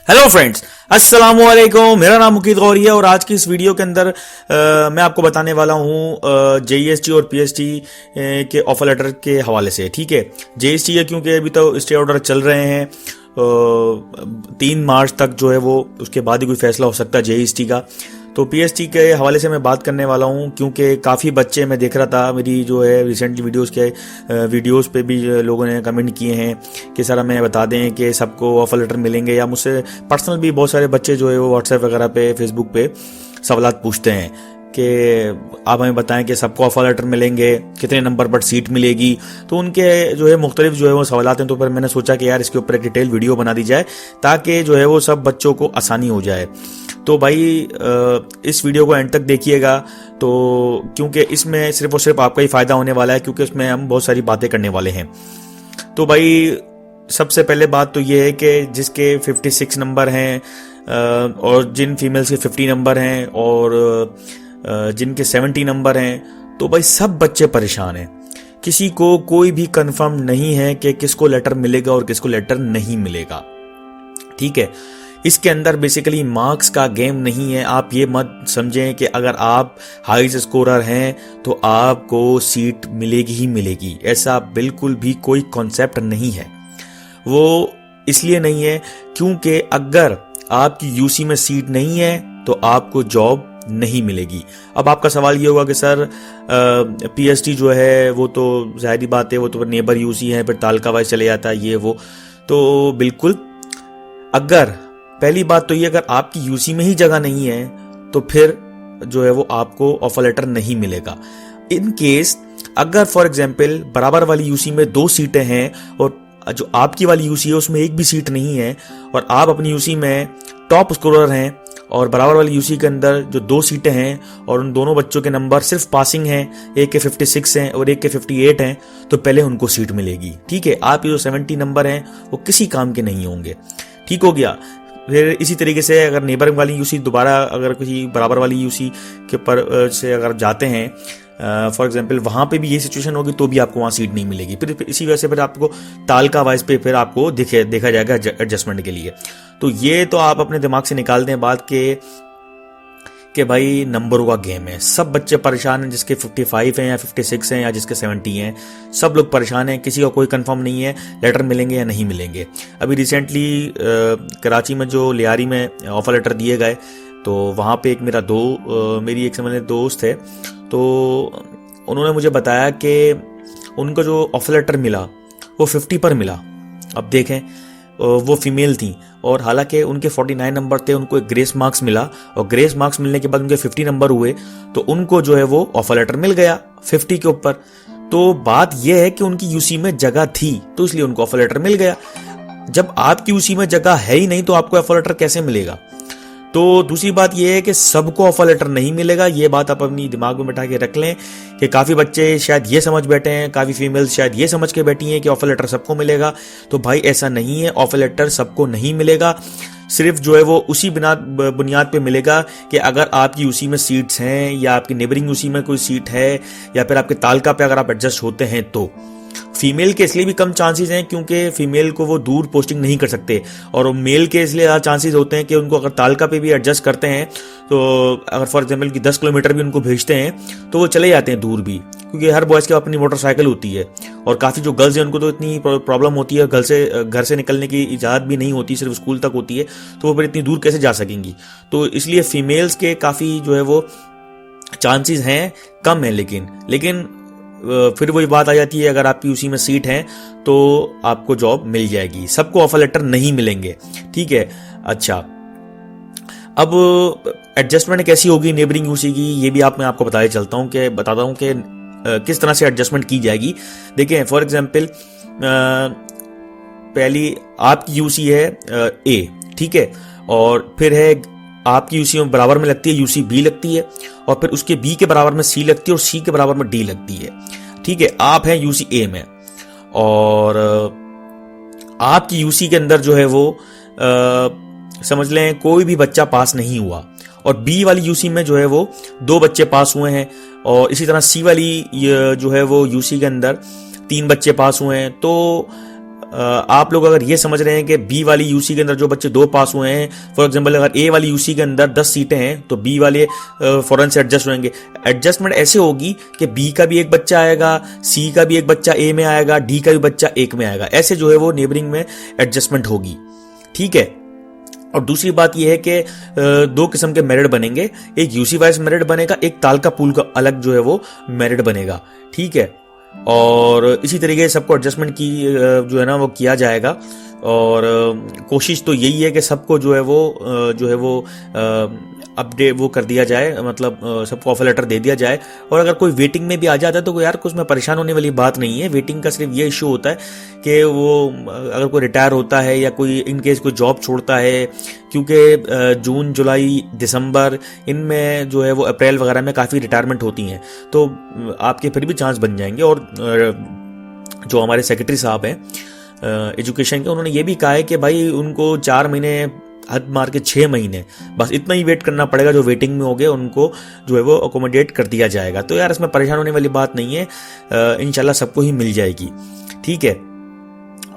Hello friends, अस्सलाम वालेकुम। मेरा नाम मुकीद गौरी है और आज की इस वीडियो के अंदर मैं आपको बताने वाला हूँ जेईएसटी और पीएसटी के ऑफर लेटर के हवाले से। ठीक है, जेईएसटी है क्योंकि अभी तो स्टे ऑर्डर चल रहे हैं, 3 मार्च तक जो है वो, उसके बाद ही कोई फैसला हो सकता है जेईएसटी का। तो पीएसटी के हवाले से मैं बात करने वाला हूँ क्योंकि काफ़ी बच्चे, मैं देख रहा था मेरी जो है रिसेंटली वीडियोस पे भी लोगों ने कमेंट किए हैं कि सर हमें बता दें कि सबको ऑफर लेटर मिलेंगे, या मुझसे पर्सनल भी बहुत सारे बच्चे जो है वो व्हाट्सएप वगैरह पे, फेसबुक पे सवालात पूछते हैं कि आप हमें बताएं कि सबको ऑफर लेटर मिलेंगे, कितने नंबर पर सीट मिलेगी। तो उनके जो है मुख्तलिफ जो है वो सवालात हैं। तो फिर मैंने सोचा कि यार इसके ऊपर एक डिटेल वीडियो बना दी जाए ताकि जो है वो सब बच्चों को आसानी हो जाए। तो भाई इस वीडियो को एंड तक देखिएगा, तो क्योंकि इसमें सिर्फ और सिर्फ आपका ही फायदा होने वाला है, क्योंकि इसमें हम बहुत सारी बातें करने वाले हैं। तो भाई सबसे पहले बात तो ये है कि जिसके 56 नंबर हैं और जिन फीमेल्स के 50 नंबर हैं और जिनके 70 नंबर हैं, तो भाई सब बच्चे परेशान हैं। किसी को कोई भी कंफर्म नहीं है कि किसको लेटर मिलेगा और किसको लेटर नहीं मिलेगा। ठीक है, इसके अंदर बेसिकली मार्क्स का गेम नहीं है। आप ये मत समझें कि अगर आप हाई स्कोरर हैं तो आपको सीट मिलेगी ही मिलेगी, ऐसा बिल्कुल भी कोई कॉन्सेप्ट नहीं है। वो इसलिए नहीं है क्योंकि अगर आपकी यूसी में सीट नहीं है तो आपको जॉब नहीं मिलेगी। अब आपका सवाल ये होगा कि सर पीएसटी जो है वो तो जाहिर बात है, वो तो नेबर यूसी है, फिर तालका वाइज चले जाता है ये वो। तो बिल्कुल, अगर पहली बात तो ये, अगर आपकी यूसी में ही जगह नहीं है तो फिर जो है वो आपको ऑफर लेटर नहीं मिलेगा। इन केस अगर फॉर एग्जांपल बराबर वाली यूसी में 2 सीटें हैं और जो आपकी वाली यूसी है उसमें एक भी सीट नहीं है, और आप अपनी यूसी में टॉप स्कोरर हैं और बराबर वाली यूसी के अंदर जो 2 सीटें हैं और उन दोनों बच्चों के नंबर सिर्फ पासिंग हैं, एक के 56 हैं और एक के 58 हैं, तो पहले उनको सीट मिलेगी। ठीक है, आपके जो 70 नंबर हैं वो किसी काम के नहीं होंगे। ठीक हो गया। फिर इसी तरीके से अगर नेबर वाली यूसी दोबारा अगर किसी बराबर वाली यूसी के ऊपर से अगर जाते हैं फॉर एग्जांपल, वहां पे भी ये सिचुएशन होगी तो भी आपको वहां सीट नहीं मिलेगी। फिर इसी वजह से फिर आपको तालका वाइज पे फिर आपको देखा जाएगा एडजस्टमेंट के लिए। तो ये तो आप अपने दिमाग से निकाल दें बात कि भाई नंबरों का गेम है। सब बच्चे परेशान हैं, जिसके 55 हैं या 56 हैं या जिसके 70 हैं, सब लोग परेशान हैं। किसी का कोई कंफर्म नहीं है लेटर मिलेंगे या नहीं मिलेंगे। अभी रिसेंटली कराची में जो लियारी में ऑफर लेटर दिए गए, तो वहाँ पे एक मेरी एक समझ दोस्त है, तो उन्होंने मुझे बताया कि उनको जो ऑफर लेटर मिला वो 50 पर मिला। अब देखें, वो फीमेल थी और हालांकि उनके 49 नंबर थे, उनको एक ग्रेस मार्क्स मिला और ग्रेस मार्क्स मिलने के बाद उनके 50 नंबर हुए, तो उनको जो है वो ऑफर लेटर मिल गया 50 के ऊपर। तो बात यह है कि उनकी यूसी में जगह थी तो इसलिए उनको ऑफर लेटर मिल गया। जब आपकी यूसी में जगह है ही नहीं तो आपको ऑफर लेटर कैसे मिलेगा? तो दूसरी बात यह है कि सबको ऑफर लेटर नहीं मिलेगा। ये बात आप अपनी दिमाग में बैठा के रख लें कि काफ़ी बच्चे शायद ये समझ बैठे हैं, काफ़ी फीमेल्स शायद ये समझ के बैठी हैं कि ऑफर लेटर सबको मिलेगा। तो भाई ऐसा नहीं है, ऑफर लेटर सबको नहीं मिलेगा। सिर्फ जो है वो उसी बुनियाद पे मिलेगा कि अगर आपकी यूसी में सीट्स हैं या आपकी नेबरिंग यूसी में कोई सीट है या फिर आपके तालका पे अगर आप एडजस्ट होते हैं। तो फीमेल के इसलिए भी कम चांसेस हैं क्योंकि फीमेल को वो दूर पोस्टिंग नहीं कर सकते, और मेल के इसलिए ज़्यादा चांसेस होते हैं कि उनको अगर तालका पे भी एडजस्ट करते हैं तो अगर फॉर एग्जांपल कि 10 किलोमीटर भी उनको भेजते हैं तो वो चले जाते हैं दूर भी, क्योंकि हर बॉयज़ के अपनी मोटरसाइकिल होती है। और काफ़ी जो गर्ल्स हैं उनको तो इतनी प्रॉब्लम होती है, घर से निकलने की इजाज़त भी नहीं होती, सिर्फ स्कूल तक होती है, तो वो फिर इतनी दूर कैसे जा सकेंगी। तो इसलिए फीमेल्स के काफ़ी जो है वो चांसेस हैं, कम है। लेकिन फिर वही बात आ जाती है, अगर आपकी उसी में सीट है तो आपको जॉब मिल जाएगी, सबको ऑफर लेटर नहीं मिलेंगे। ठीक है, अच्छा, अब एडजस्टमेंट कैसी होगी नेबरिंग यूसी की, ये भी मैं आपको बताता हूँ कि किस तरह से एडजस्टमेंट की जाएगी। देखिए फॉर एग्जांपल, पहली आपकी यूसी है ए, ठीक है, और फिर है आपकी यूसी में बराबर में लगती है यूसी बी लगती है, और फिर उसके बी के बराबर में सी लगती है और सी के बराबर में डी लगती है। ठीक है, आप हैं यूसी ए में और आपकी यूसी के अंदर जो है वो समझ लें कोई भी बच्चा पास नहीं हुआ, और बी वाली यूसी में जो है वो 2 बच्चे पास हुए हैं, और इसी तरह सी वाली जो है वो यूसी के अंदर 3 बच्चे पास हुए हैं। तो आप लोग अगर ये समझ रहे हैं कि बी वाली यूसी के अंदर जो बच्चे 2 पास हुए हैं, फॉर एग्जांपल अगर ए वाली यूसी के अंदर 10 सीटें हैं तो बी वाले फौरन से एडजस्ट होंगे। एडजस्टमेंट ऐसे होगी कि बी का भी एक बच्चा आएगा, सी का भी एक बच्चा ए में आएगा, डी का भी बच्चा एक में आएगा, ऐसे जो है वो नेबरिंग में एडजस्टमेंट होगी। ठीक है। और दूसरी बात यह है कि 2 किस्म के मेरिट बनेंगे, एक यूसी वाइज मेरिट बनेगा, एक तालका पूल का अलग जो है वो मेरिट बनेगा। ठीक है। और इसी तरीके से सबको एडजस्टमेंट की जो है ना वो किया जाएगा। और कोशिश तो यही है कि सबको जो है वो अपडेट वो कर दिया जाए, मतलब सबको ऑफर लेटर दे दिया जाए। और अगर कोई वेटिंग में भी आ जाता है तो यार कुछ में परेशान होने वाली बात नहीं है। वेटिंग का सिर्फ ये इशू होता है कि वो अगर कोई रिटायर होता है या कोई इन केस कोई जॉब छोड़ता है, क्योंकि जून, जुलाई, दिसंबर इनमें जो है वो अप्रैल वगैरह में काफ़ी रिटायरमेंट होती हैं, तो आपके फिर भी चांस बन जाएंगे। और जो हमारे सेक्रेटरी साहब हैं एजुकेशन के, उन्होंने ये भी कहा है कि भाई उनको 4 महीने हद मार के 6 महीने बस इतना ही वेट करना पड़ेगा, जो वेटिंग में हो गए उनको जो है वो अकोमोडेट कर दिया जाएगा। तो यार इसमें परेशान होने वाली बात नहीं है, इंशाल्लाह सबको ही मिल जाएगी। ठीक है।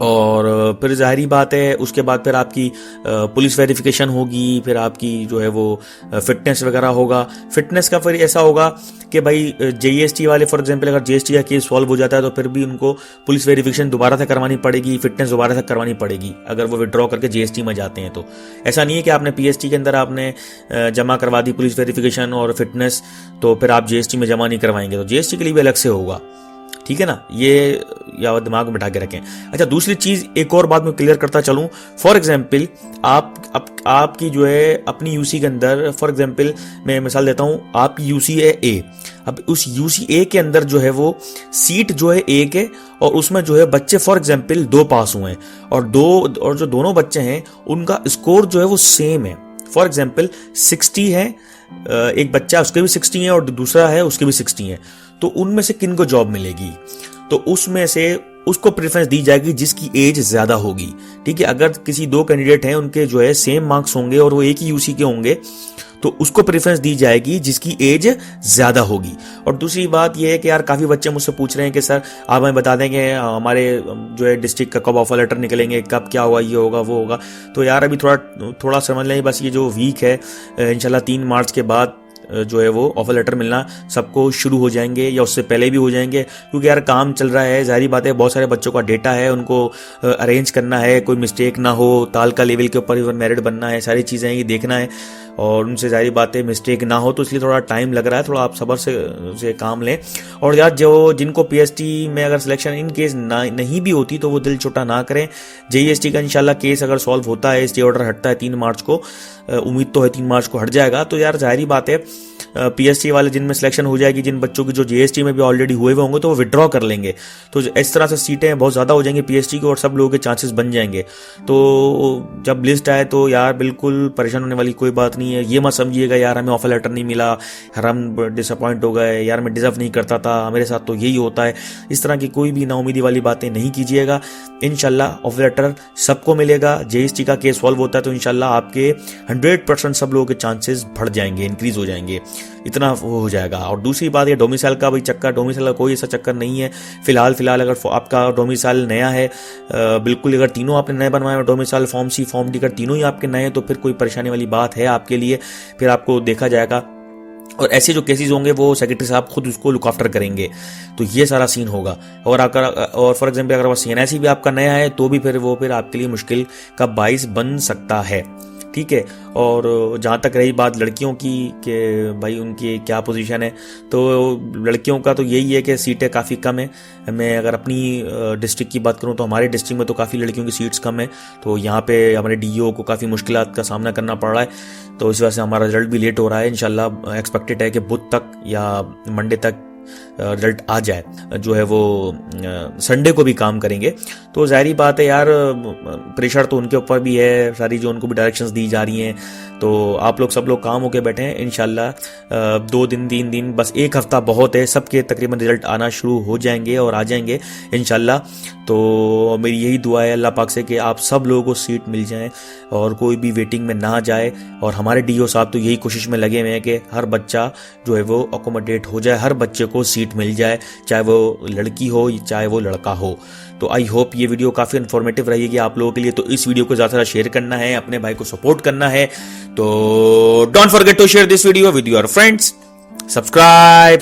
और फिर जाहिर बात है उसके बाद फिर आपकी पुलिस वेरिफिकेशन होगी, फिर आपकी जो है वो फिटनेस वगैरह होगा। फिटनेस का फिर ऐसा होगा कि भाई जेईएसटी वाले फॉर एग्जांपल अगर जीएसटी का केस सॉल्व हो जाता है तो फिर भी उनको पुलिस वेरिफिकेशन दोबारा से करवानी पड़ेगी, फिटनेस दोबारा से करवानी पड़ेगी अगर वो विड्रॉ करके जीएसटी में जाते हैं। तो ऐसा नहीं है कि आपने पीएसटी के अंदर आपने जमा करवा दी पुलिस वेरिफिकेशन और फिटनेस तो फिर आप जीएसटी में जमा नहीं करवाएंगे, तो जीएसटी के लिए भी अलग से होगा। ठीक है ना, ये या दिमाग में बिठा के रखें। अच्छा, दूसरी चीज एक और बात मैं क्लियर करता चलूं, फॉर एग्जांपल आपकी जो है अपनी यूसी के अंदर, फॉर एग्जांपल मैं मिसाल देता हूं, आपकी यूसी है ए। अब उस यूसी ए के अंदर जो है वो सीट जो है एक है और उसमें जो है बच्चे फॉर एग्जांपल 2 पास हुए हैं और जो दोनों बच्चे हैं उनका स्कोर जो है वो सेम है। फॉर एग्जांपल 60 है, एक बच्चा उसके भी 60 है और दूसरा है उसके भी 60 है, तो उनमें से किन को जॉब मिलेगी? तो उसमें से उसको प्रेफरेंस दी जाएगी जिसकी एज ज्यादा होगी। ठीक है। अगर किसी 2 कैंडिडेट हैं उनके जो है सेम मार्क्स होंगे और वो एक ही यूसी के होंगे तो उसको प्रेफरेंस दी जाएगी जिसकी एज ज्यादा होगी। और दूसरी बात यह है कि यार काफी बच्चे मुझसे पूछ रहे हैं कि सर आप हमें बता देंगे हमारे जो है डिस्ट्रिक्ट का कब ऑफर लेटर निकलेंगे, कब क्या होगा, ये होगा वो होगा। तो यार अभी थोड़ा समझ लें, बस ये जो वीक है इंशाल्लाह 3 मार्च के बाद जो है वो ऑफर लेटर मिलना सबको शुरू हो जाएंगे या उससे पहले भी हो जाएंगे, क्योंकि यार काम चल रहा है। जाहिर बात है बहुत सारे बच्चों का डेटा है, उनको अरेंज करना है, कोई मिस्टेक ना हो, तालका लेवल के ऊपर मेरिट बनना है, सारी चीज़ें ये देखना है और उनसे जाहिर बात है मिस्टेक ना हो, तो इसलिए थोड़ा टाइम लग रहा है। थोड़ा आप सब्र से काम लें। और यार जिनको पीएसटी में अगर सिलेक्शन इन केस नहीं भी होती तो वो दिल छोटा ना करें। जेईएसटी का इंशाल्लाह केस अगर सॉल्व होता है, स्टे ऑर्डर हटता है 3 मार्च को, उम्मीद तो है 3 मार्च को हट जाएगा, तो यार जाहिर बात है पीएसटी वाले जिनमें सिलेक्शन हो जाएगी, जिन बच्चों की जो जीएसटी में भी ऑलरेडी हुए होंगे तो वो विड्रॉ कर लेंगे। तो इस तरह से सीटें बहुत ज़्यादा हो जाएंगी पीएसटी की और सब लोगों के चांसेस बन जाएंगे। तो जब लिस्ट आए तो यार बिल्कुल परेशान होने वाली कोई बात नहीं है। ये मत समझिएगा यार हमें ऑफर लेटर नहीं मिला, हम डिसअपॉइंट हो गए, यार मैं डिजर्व नहीं करता था, मेरे साथ तो यही होता है, इस तरह की कोई भी नाउमीदी वाली बातें नहीं कीजिएगा। इंशाल्लाह ऑफर लेटर सबको मिलेगा। जीएसटी का केस सॉल्व होता है तो इंशाल्लाह आपके 100% सब लोगों के चांसेस बढ़ जाएंगे, इंक्रीज हो जाएंगे, इतना वो हो जाएगा। और दूसरी बात ये डोमिसाइल का भाई चक्कर, डोमिसाइल का कोई ऐसा चक्कर नहीं है फिलहाल अगर आपका डोमिसाइल नया है, बिल्कुल अगर तीनों आपने नए बनवाए, domicile form C form D अगर तीनों ही आपके नए हैं तो फिर कोई परेशानी वाली बात है आपके लिए, फिर आपको देखा जाएगा। और ऐसे जो केसेस होंगे वो सेक्रेटरी साहब खुद उसको लुक आफ्टर करेंगे, तो ये सारा सीन होगा। और फॉर एग्जांपल अगर सीएनआईसी भी आपका नया है तो भी फिर आपके लिए मुश्किल का बाइस बन सकता है। ठीक है। और जहाँ तक रही बात लड़कियों की कि भाई उनकी क्या पोजीशन है, तो लड़कियों का तो यही है कि सीटें काफ़ी कम है। मैं अगर अपनी डिस्ट्रिक्ट की बात करूँ तो हमारे डिस्ट्रिक्ट में तो काफ़ी लड़कियों की सीट्स कम है, तो यहाँ पे हमारे डीईओ को काफ़ी मुश्किलात का सामना करना पड़ रहा है, तो इस वजह से हमारा रिजल्ट भी लेट हो रहा है। इंशाल्लाह एक्सपेक्टेड है कि बुध तक या मंडे तक रिजल्ट आ जाए, जो है वो संडे को भी काम करेंगे। तो जाहिर बात है यार प्रेशर तो उनके ऊपर भी है, सारी जो उनको भी डायरेक्शंस दी जा रही हैं, तो आप लोग सब लोग काम होके बैठे हैं। इंशाल्लाह 2 दिन 3 दिन बस 1 हफ्ता बहुत है, सबके तकरीबन रिजल्ट आना शुरू हो जाएंगे और आ जाएंगे इंशाल्लाह। तो मेरी यही दुआ है अल्लाह पाक से कि आप सब लोगों को सीट मिल जाए और कोई भी वेटिंग में ना जाए। और हमारे डीओ साहब तो यही कोशिश में लगे हुए हैं कि हर बच्चा जो है वो अकोमोडेट हो जाए, हर बच्चे को सीट मिल जाए, चाहे वो लड़की हो चाहे वो लड़का हो। तो आई होप ये वीडियो काफ़ी इन्फॉर्मेटिव रहेगी आप लोगों के लिए। तो इस वीडियो को ज़्यादा से शेयर करना है, अपने भाई को सपोर्ट करना है। तो don't forget to share this video with your friends. Subscribe.